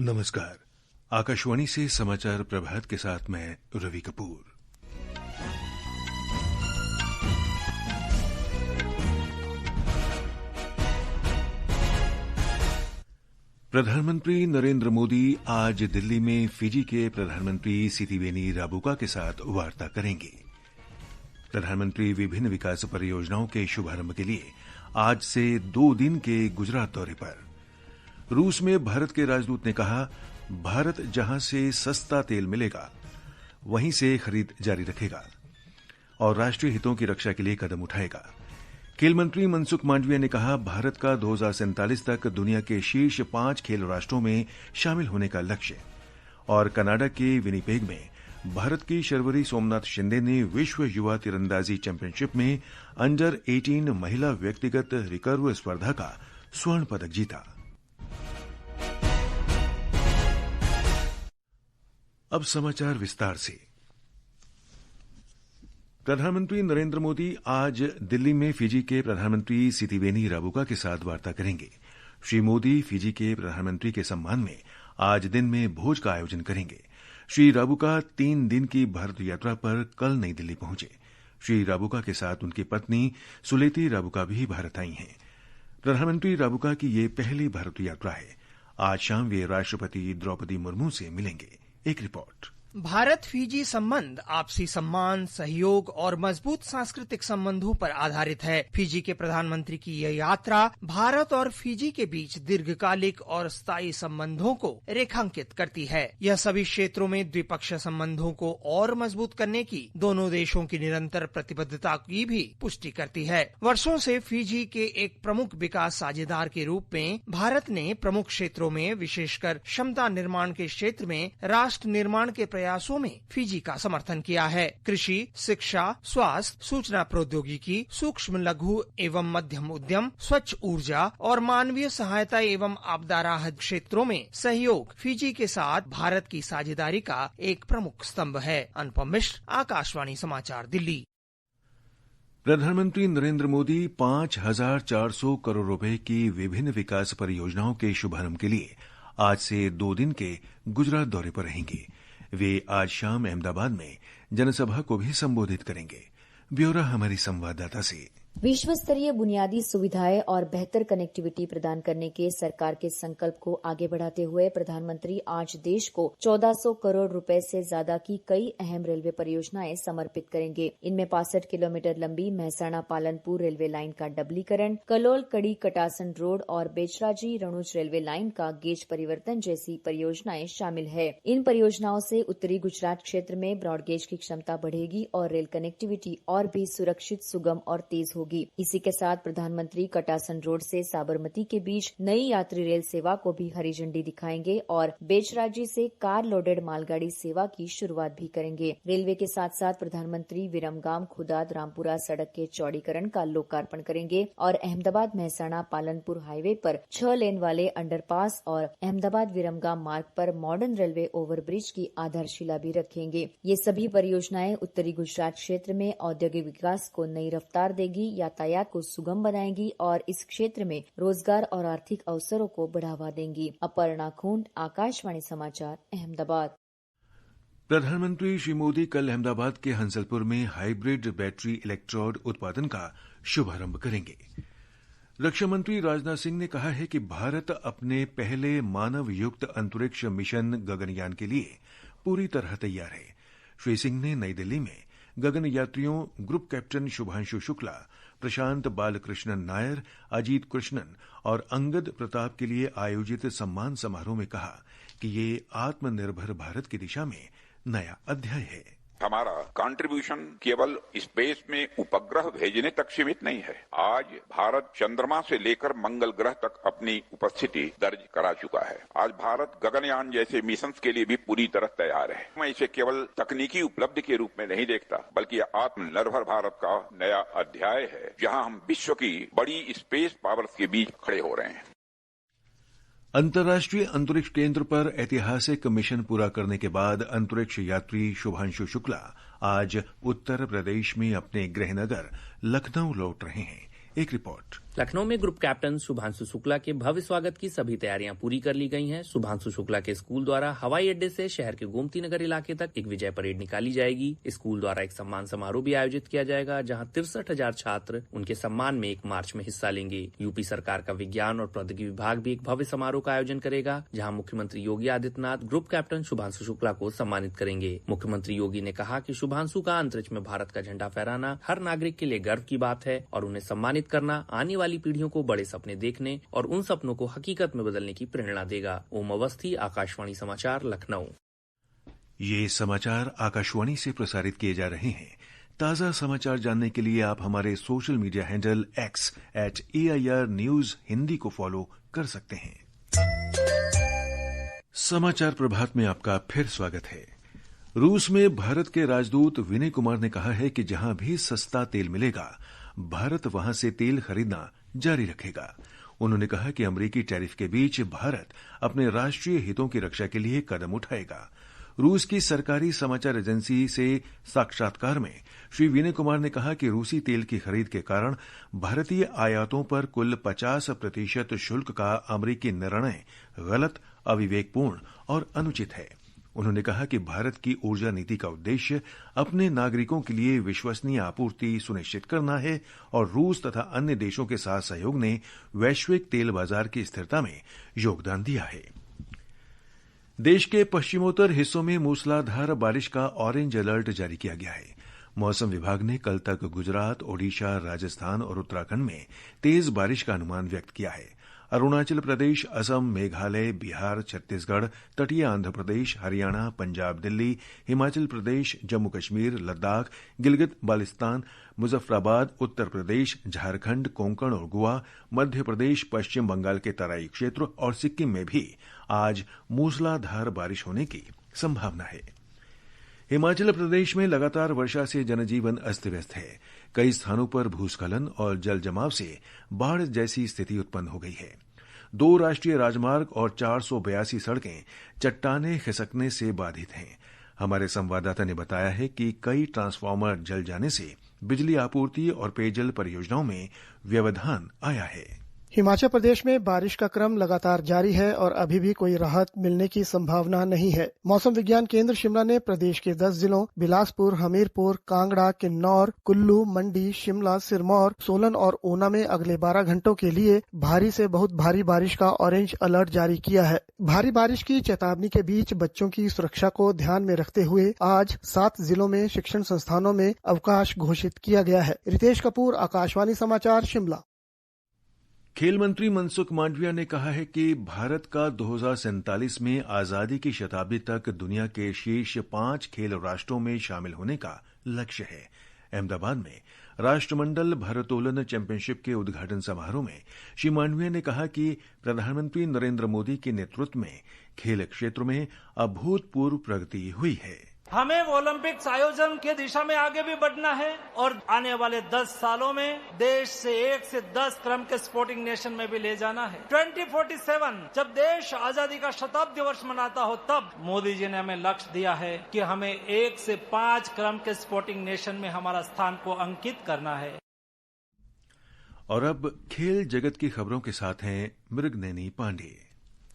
नमस्कार। आकाशवाणी से समाचार प्रभात के साथ मैं रवि कपूर। प्रधानमंत्री नरेंद्र मोदी आज दिल्ली में फिजी के प्रधानमंत्री सिरिसेना राबुका के साथ वार्ता करेंगे। प्रधानमंत्री विभिन्न विकास परियोजनाओं के शुभारंभ के लिए आज से 2 दिन के गुजरात दौरे पर। रूस में भारत के राजदूत ने कहा, भारत जहां से सस्ता तेल मिलेगा वहीं से खरीद जारी रखेगा और राष्ट्रीय हितों की रक्षा के लिए कदम उठाएगा। खेल मंत्री मनसुख मांडविया ने कहा, भारत का 2047 तक दुनिया के शीर्ष 5 खेल राष्ट्रों में शामिल होने का लक्ष्य। और कनाडा के विनिपेग में भारत की शर्वरी सोमनाथ शिंदे ने विश्व युवा तीरंदाजी चैंपियनशिप में अंडर 18 महिला व्यक्तिगत रिकर्व स्पर्धा का स्वर्ण पदक जीता। अब समाचार विस्तार से। प्रधानमंत्री नरेंद्र मोदी आज दिल्ली में फिजी के प्रधानमंत्री सिरिसेना राबुका के साथ वार्ता करेंगे। श्री मोदी फिजी के प्रधानमंत्री के सम्मान में आज दिन में भोज का आयोजन करेंगे। श्री राबुका 3 दिन की भारत यात्रा पर कल नई दिल्ली पहुंचे। श्री राबुका के साथ उनकी पत्नी सुलेती राबुका भी भारत आई हैं। प्रधानमंत्री राबुका की ये पहली भारत यात्रा है। आज शाम वे राष्ट्रपति द्रौपदी मुर्मू से मिलेंगे। एक रिपोर्ट। भारत फिजी संबंध आपसी सम्मान, सहयोग और मजबूत सांस्कृतिक संबंधों पर आधारित है। फिजी के प्रधानमंत्री की यह यात्रा भारत और फिजी के बीच दीर्घकालिक और स्थायी संबंधों को रेखांकित करती है। यह सभी क्षेत्रों में द्विपक्षीय संबंधों को और मजबूत करने की दोनों देशों की निरंतर प्रतिबद्धता की भी पुष्टि करती है। वर्षों से फिजी के एक प्रमुख विकास साझेदार के रूप में भारत ने प्रमुख क्षेत्रों में, विशेषकर क्षमता निर्माण के क्षेत्र में राष्ट्र निर्माण के प्रयासों में फिजी का समर्थन किया है। कृषि, शिक्षा, स्वास्थ्य, सूचना प्रौद्योगिकी, सूक्ष्म लघु एवं मध्यम उद्यम, स्वच्छ ऊर्जा और मानवीय सहायता एवं आपदा राहत क्षेत्रों में सहयोग फिजी के साथ भारत की साझेदारी का एक प्रमुख स्तंभ है। अनुपम मिश्र, आकाशवाणी समाचार, दिल्ली। प्रधानमंत्री नरेंद्र मोदी 5,400 करोड़ रुपए की विभिन्न विकास परियोजनाओं के शुभारंभ के लिए आज से 2 दिन के गुजरात दौरे पर रहेंगे। वे आज शाम अहमदाबाद में जनसभा को भी संबोधित करेंगे। ब्यौरा हमारी संवाददाता से। विश्व स्तरीय बुनियादी सुविधाएं और बेहतर कनेक्टिविटी प्रदान करने के सरकार के संकल्प को आगे बढ़ाते हुए प्रधानमंत्री आज देश को 1400 करोड़ रुपए से ज्यादा की कई अहम रेलवे परियोजनाएं समर्पित करेंगे। इनमें 65 किलोमीटर लंबी महसाणा पालनपुर रेलवे लाइन का डबलीकरण, कलोल कड़ी कटासन रोड और बेचराजी रणुज रेलवे लाइन का गेज परिवर्तन जैसी परियोजनाएं शामिल है। इन परियोजनाओं से उत्तरी गुजरात क्षेत्र में ब्रॉडगेज की क्षमता बढ़ेगी और रेल कनेक्टिविटी और भी सुरक्षित, सुगम और तेज होगी। इसी के साथ प्रधानमंत्री कटासन रोड से साबरमती के बीच नई यात्री रेल सेवा को भी हरी झंडी दिखाएंगे और बेचराजी से कार लोडेड मालगाड़ी सेवा की शुरुआत भी करेंगे। रेलवे के साथ साथ प्रधानमंत्री विरमगाम खुदाद रामपुरा सड़क के चौड़ीकरण का लोकार्पण करेंगे और अहमदाबाद महसाणा पालनपुर हाईवे पर 6 लेन वाले अंडरपास और अहमदाबाद विरमगाम मार्ग पर मॉडर्न रेलवे ओवरब्रिज की आधारशिला भी रखेंगे। ये सभी परियोजनाएं उत्तरी गुजरात क्षेत्र में औद्योगिक विकास को नई रफ्तार देगी, यातायात को सुगम बनाएगी और इस क्षेत्र में रोजगार और आर्थिक अवसरों को बढ़ावा देंगी। अपर्णा खूंट, आकाशवाणी समाचार, अहमदाबाद। प्रधानमंत्री श्री मोदी कल अहमदाबाद के हंसलपुर में हाइब्रिड बैटरी इलेक्ट्रोड उत्पादन का शुभारंभ करेंगे। रक्षा मंत्री राजनाथ सिंह ने कहा है कि भारत अपने पहले मानव युक्त अंतरिक्ष मिशन गगनयान के लिए पूरी तरह तैयार है। श्री सिंह ने नई दिल्ली में गगन यात्रियों ग्रुप कैप्टन शुभांशु शुक्ला, प्रशांत बालकृष्णन नायर, अजीत कृष्णन और अंगद प्रताप के लिए आयोजित सम्मान समारोह में कहा कि ये आत्मनिर्भर भारत की दिशा में नया अध्याय है। हमारा कंट्रीब्यूशन केवल स्पेस में उपग्रह भेजने तक सीमित नहीं है। आज भारत चंद्रमा से लेकर मंगल ग्रह तक अपनी उपस्थिति दर्ज करा चुका है। आज भारत गगनयान जैसे मिशन के लिए भी पूरी तरह तैयार है। मैं इसे केवल तकनीकी उपलब्धि के रूप में नहीं देखता, बल्कि आत्मनिर्भर भारत का नया अध्याय है, जहां हम विश्व की बड़ी स्पेस पावर्स के बीच खड़े हो रहे हैं। अंतर्राष्ट्रीय अंतरिक्ष केंद्र पर ऐतिहासिक मिशन पूरा करने के बाद अंतरिक्ष यात्री शुभांशु शुक्ला आज उत्तर प्रदेश में अपने गृहनगर लखनऊ लौट रहे हैं। एक रिपोर्ट। लखनऊ में ग्रुप कैप्टन शुभांशु शुक्ला के भव्य स्वागत की सभी तैयारियां पूरी कर ली गई हैं। शुभांशु शुक्ला के स्कूल द्वारा हवाई अड्डे से शहर के गोमती नगर इलाके तक एक विजय परेड निकाली जाएगी। स्कूल द्वारा एक सम्मान समारोह भी आयोजित किया जाएगा, जहां 63,000 छात्र उनके सम्मान में एक मार्च में हिस्सा लेंगे। यूपी सरकार का विज्ञान और प्रौद्योगिकी विभाग भी एक भव्य समारोह का आयोजन करेगा, जहां मुख्यमंत्री योगी आदित्यनाथ ग्रुप कैप्टन शुभांशु शुक्ला को सम्मानित करेंगे। मुख्यमंत्री योगी ने कहा कि शुभांशु का अंतरिक्ष में भारत का झंडा फहराना हर नागरिक के लिए गर्व की बात है और उन्हें सम्मानित करना आने वाली पीढ़ियों को बड़े सपने देखने और उन सपनों को हकीकत में बदलने की प्रेरणा देगा। ओम अवस्थी, आकाशवाणी समाचार, लखनऊ। ये समाचार आकाशवाणी से प्रसारित किए जा रहे हैं। ताजा समाचार जानने के लिए आप हमारे social media handle x@AIR News Hindi को फॉलो कर सकते हैं। समाचार प्रभात में आपका फिर स्वागत है। रूस में भारत के राजदूत विनय कुमार ने कहा है कि जहां भी सस्ता तेल मिलेगा, भारत वहां से तेल खरीदना जारी रखेगा। उन्होंने कहा कि अमेरिकी टैरिफ के बीच भारत अपने राष्ट्रीय हितों की रक्षा के लिए कदम उठाएगा। रूस की सरकारी समाचार एजेंसी से साक्षात्कार में श्री विनय कुमार ने कहा कि रूसी तेल की खरीद के कारण भारतीय आयातों पर कुल 50% शुल्क का अमेरिकी निर्णय गलत, अविवेकपूर्ण और अनुचित है। उन्होंने कहा कि भारत की ऊर्जा नीति का उद्देश्य अपने नागरिकों के लिए विश्वसनीय आपूर्ति सुनिश्चित करना है और रूस तथा अन्य देशों के साथ सहयोग ने वैश्विक तेल बाजार की स्थिरता में योगदान दिया है। देश के पश्चिमोत्तर हिस्सों में मूसलाधार बारिश का ऑरेंज अलर्ट जारी किया गया है। मौसम विभाग ने कल तक गुजरात, ओडिशा, राजस्थान और उत्तराखंड में तेज बारिश का अनुमान व्यक्त किया है। अरुणाचल प्रदेश, असम, मेघालय, बिहार, छत्तीसगढ़, तटीय आंध्र प्रदेश, हरियाणा, पंजाब, दिल्ली, हिमाचल प्रदेश, जम्मू कश्मीर, लद्दाख, गिलगित बाल्टिस्तान, मुजफ्फराबाद, उत्तर प्रदेश, झारखंड, कोंकण और गोवा, मध्य प्रदेश, पश्चिम बंगाल के तराई क्षेत्र और सिक्किम में भी आज मूसलाधार बारिश होने की संभावना है। हिमाचल प्रदेश में लगातार वर्षा से जनजीवन अस्त व्यस्त है। कई स्थानों पर भूस्खलन और जल जमाव से बाढ़ जैसी स्थिति उत्पन्न हो गई है। 2 राष्ट्रीय राजमार्ग और 482 सड़कें चट्टाने खिसकने से बाधित हैं। हमारे संवाददाता ने बताया है कि कई ट्रांसफार्मर जल जाने से बिजली आपूर्ति और पेयजल परियोजनाओं में व्यवधान आया है। हिमाचल प्रदेश में बारिश का क्रम लगातार जारी है और अभी भी कोई राहत मिलने की संभावना नहीं है। मौसम विज्ञान केंद्र शिमला ने प्रदेश के 10 जिलों बिलासपुर, हमीरपुर, कांगड़ा, किन्नौर, कुल्लू, मंडी, शिमला, सिरमौर, सोलन और ऊना में अगले 12 घंटों के लिए भारी से बहुत भारी बारिश का ऑरेंज अलर्ट जारी किया है। भारी बारिश की चेतावनी के बीच बच्चों की सुरक्षा को ध्यान में रखते हुए आज 7 जिलों में शिक्षण संस्थानों में अवकाश घोषित किया गया है। रितेश कपूर, आकाशवाणी समाचार, शिमला। खेल मंत्री मनसुख मांडविया ने कहा है कि भारत का 2047 में आजादी की शताब्दी तक दुनिया के शीर्ष 5 खेल राष्ट्रों में शामिल होने का लक्ष्य है। अहमदाबाद में राष्ट्रमंडल भारोत्तोलन चैंपियनशिप के उद्घाटन समारोह में श्री मांडविया ने कहा कि प्रधानमंत्री नरेंद्र मोदी के नेतृत्व में खेल क्षेत्र में अभूतपूर्व प्रगति हुई है। हमें ओलंपिक्स आयोजन की दिशा में आगे भी बढ़ना है और आने वाले 10 सालों में देश से 1 से 10 क्रम के स्पोर्टिंग नेशन में भी ले जाना है। 2047 जब देश आजादी का शताब्दी वर्ष मनाता हो, तब मोदी जी ने हमें लक्ष्य दिया है कि हमें 1 से 5 क्रम के स्पोर्टिंग नेशन में हमारा स्थान को अंकित करना है। और अब खेल जगत की खबरों के साथ हैं मृगनयनी पांडे।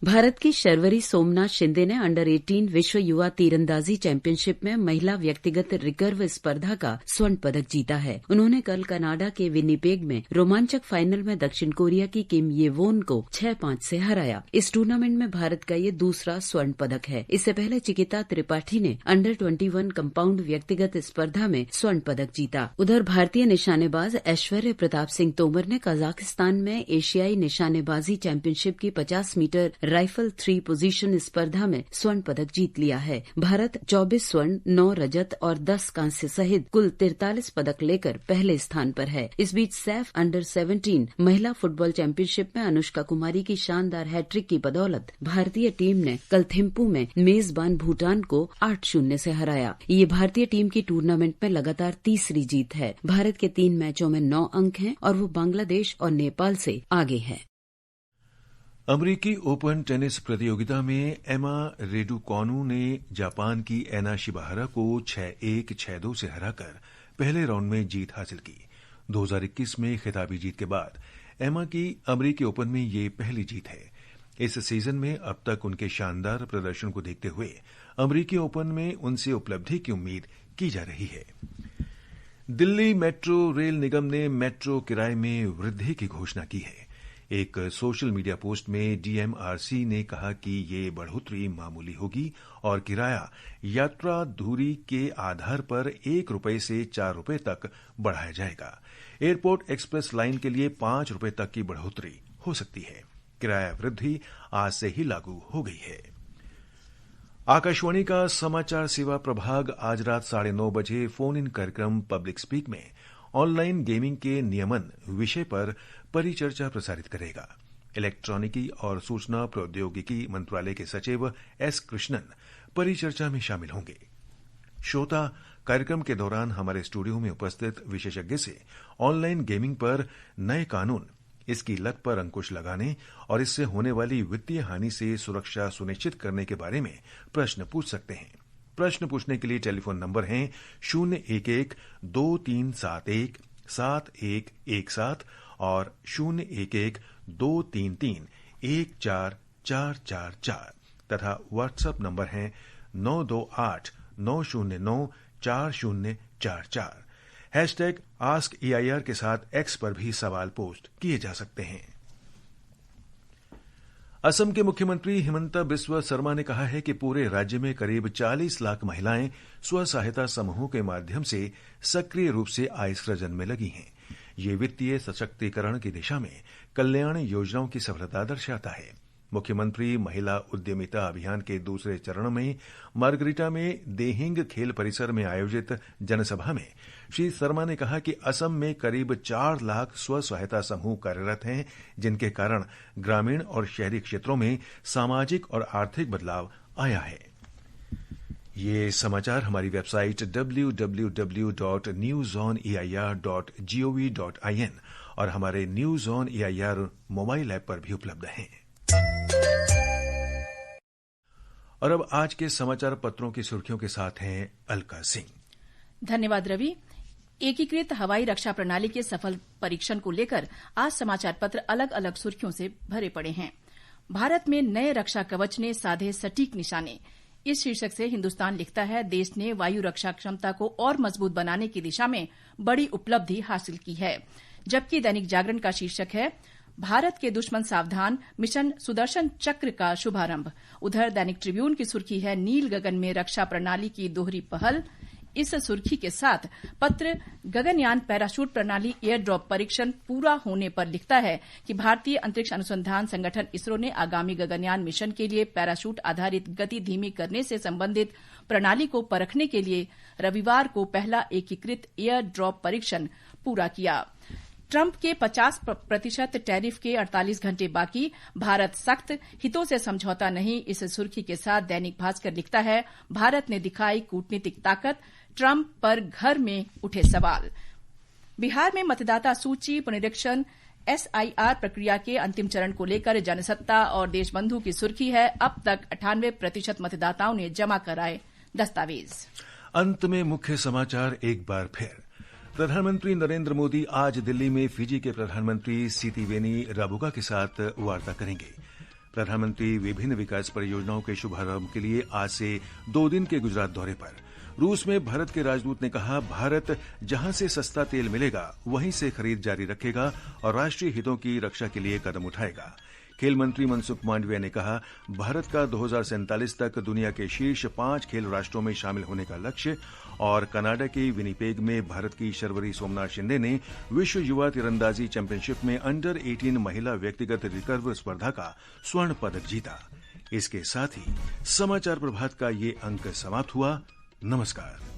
भारत की शर्वरी सोमनाथ शिंदे ने अंडर 18 विश्व युवा तीरंदाजी चैंपियनशिप में महिला व्यक्तिगत रिकर्व स्पर्धा का स्वर्ण पदक जीता है। उन्होंने कल कनाडा के विनिपेग में रोमांचक फाइनल में दक्षिण कोरिया की किम येवोन को 6-5 से हराया। इस टूर्नामेंट में भारत का ये दूसरा स्वर्ण पदक है। इससे पहले चिकिता त्रिपाठी ने अंडर 21 कंपाउंड व्यक्तिगत स्पर्धा में स्वर्ण पदक जीता। उधर भारतीय निशानेबाज ऐश्वर्य प्रताप सिंह तोमर ने कजाकिस्तान में एशियाई निशानेबाजी चैंपियनशिप की 50 मीटर राइफल 3 पोजीशन स्पर्धा में स्वर्ण पदक जीत लिया है। भारत 24 स्वर्ण, 9 रजत और 10 कांस्य सहित कुल 43 पदक लेकर पहले स्थान पर है। इस बीच सैफ अंडर 17 महिला फुटबॉल चैंपियनशिप में अनुष्का कुमारी की शानदार हैट्रिक की बदौलत भारतीय टीम ने कल थिम्पू में मेजबान भूटान को 8-0 से हराया। ये भारतीय टीम की टूर्नामेंट में लगातार तीसरी जीत है। भारत के 3 मैचों में 9 अंक हैं और वो बांग्लादेश और नेपाल से आगे है। अमरीकी ओपन टेनिस प्रतियोगिता में एमा रेडुकोनू ने जापान की एना शिबाहरा को 6-1, 6-2 से हराकर पहले राउंड में जीत हासिल की। 2021 में खिताबी जीत के बाद एमा की अमेरिकी ओपन में ये पहली जीत है। इस सीजन में अब तक उनके शानदार प्रदर्शन को देखते हुए अमेरिकी ओपन में उनसे उपलब्धि की उम्मीद की जा रही है। दिल्ली मेट्रो रेल निगम ने मेट्रो किराए में वृद्धि की घोषणा की है। एक सोशल मीडिया पोस्ट में डीएमआरसी ने कहा कि ये बढ़ोतरी मामूली होगी और किराया यात्रा दूरी के आधार पर ₹1 से ₹4 तक बढ़ाया जाएगा। एयरपोर्ट एक्सप्रेस लाइन के लिए ₹5 तक की बढ़ोतरी हो सकती है। किराया वृद्धि आज से ही लागू हो गई है। आकाशवाणी का समाचार सेवा प्रभाग आज रात 9:30 बजे फोन इन कार्यक्रम पब्लिक स्पीक में ऑनलाइन गेमिंग के नियमन विषय पर परिचर्चा प्रसारित करेगा। इलेक्ट्रॉनिकी और सूचना प्रौद्योगिकी मंत्रालय के सचिव एस कृष्णन परिचर्चा में शामिल होंगे। श्रोता कार्यक्रम के दौरान हमारे स्टूडियो में उपस्थित विशेषज्ञ से ऑनलाइन गेमिंग पर नए कानून, इसकी लत पर अंकुश लगाने और इससे होने वाली वित्तीय हानि से सुरक्षा सुनिश्चित करने के बारे में प्रश्न पूछ सकते हैं। प्रश्न पूछने के लिए टेलीफोन नंबर हैं 011-2371-7117 और 011-233-14444 तथा व्हाट्सएप नंबर हैं 928-909-4044। हैशटैग AskAIR के साथ एक्स पर भी सवाल पोस्ट किए जा सकते हैं। असम के मुख्यमंत्री हिमंता बिस्वा शर्मा ने कहा है कि पूरे राज्य में करीब 40 लाख महिलाएं स्व सहायता समूहों के माध्यम से सक्रिय रूप से आय सृजन में लगी हैं। ये वित्तीय सशक्तिकरण की दिशा में कल्याण योजनाओं की सफलता दर्शाता है। मुख्यमंत्री महिला उद्यमिता अभियान के दूसरे चरण में मार्गरीटा में देहिंग खेल परिसर में आयोजित जनसभा में श्री शर्मा ने कहा कि असम में करीब 4 लाख स्व सहायता समूह कार्यरत हैं, जिनके कारण ग्रामीण और शहरी क्षेत्रों में सामाजिक और आर्थिक बदलाव आया है। ये समाचार हमारी वेबसाइट www.newsoneair.gov.in और हमारे news on AIR mobile app पर भी उपलब्ध हैं। और अब आज के समाचार पत्रों की सुर्खियों के साथ हैं अलका सिंह। धन्यवाद रवि। एकीकृत हवाई रक्षा प्रणाली के सफल परीक्षण को लेकर आज समाचार पत्र अलग अलग सुर्खियों से भरे पड़े हैं। भारत में नए रक्षा कवच ने साधे सटीक निशाने, इस शीर्षक से हिन्दुस्तान लिखता है, देश ने वायु रक्षा क्षमता को और मजबूत बनाने की दिशा में बड़ी उपलब्धि हासिल की है। जबकि दैनिक जागरण का शीर्षक है, भारत के दुश्मन सावधान, मिशन सुदर्शन चक्र का शुभारंभ। उधर दैनिक ट्रिब्यून की सुर्खी है, नील गगन में रक्षा प्रणाली की दोहरी पहल। इस सुर्खी के साथ पत्र गगनयान पैराशूट प्रणाली एयर ड्रॉप परीक्षण पूरा होने पर लिखता है कि भारतीय अंतरिक्ष अनुसंधान संगठन इसरो ने आगामी गगनयान मिशन के लिए पैराशूट आधारित गति धीमी करने से संबंधित प्रणाली को परखने के लिए रविवार को पहला एकीकृत एयर ड्रॉप परीक्षण पूरा किया। ट्रंप के 50% टैरिफ के 48 घंटे बाकी, भारत सख्त, हितों से समझौता नहीं। इस सुर्खी के साथ दैनिक भास्कर लिखता है, भारत ने दिखाई कूटनीतिक ताकत, ट्रंप पर घर में उठे सवाल। बिहार में मतदाता सूची पुनरीक्षण SIR प्रक्रिया के अंतिम चरण को लेकर जनसत्ता और देशबंधु की सुर्खी है, अब तक 98% मतदाताओं ने जमा कराए दस्तावेज। अंत में मुख्य समाचार एक बार फिर। प्रधानमंत्री नरेंद्र मोदी आज दिल्ली में फिजी के प्रधानमंत्री सितिवेनी राबुका के साथ वार्ता करेंगे। प्रधानमंत्री विभिन्न विकास परियोजनाओं के शुभारंभ के लिए आज से 2 दिन के गुजरात दौरे पर। रूस में भारत के राजदूत ने कहा, भारत जहां से सस्ता तेल मिलेगा वहीं से खरीद जारी रखेगा और राष्ट्रीय हितों की रक्षा के लिए कदम उठाएगा। खेल मंत्री मनसुख मांडविया ने कहा, भारत का 2047 तक दुनिया के शीर्ष 5 खेल राष्ट्रों में शामिल होने का लक्ष्य। और कनाडा के विनीपेग में भारत की शर्वरी सोमनाथ शिंदे ने विश्व युवा तीरंदाजी चैंपियनशिप में अंडर 18 महिला व्यक्तिगत रिकर्व स्पर्धा का स्वर्ण पदक जीता। इसके साथ ही समाचार प्रभात का ये अंक समाप्त हुआ। नमस्कार।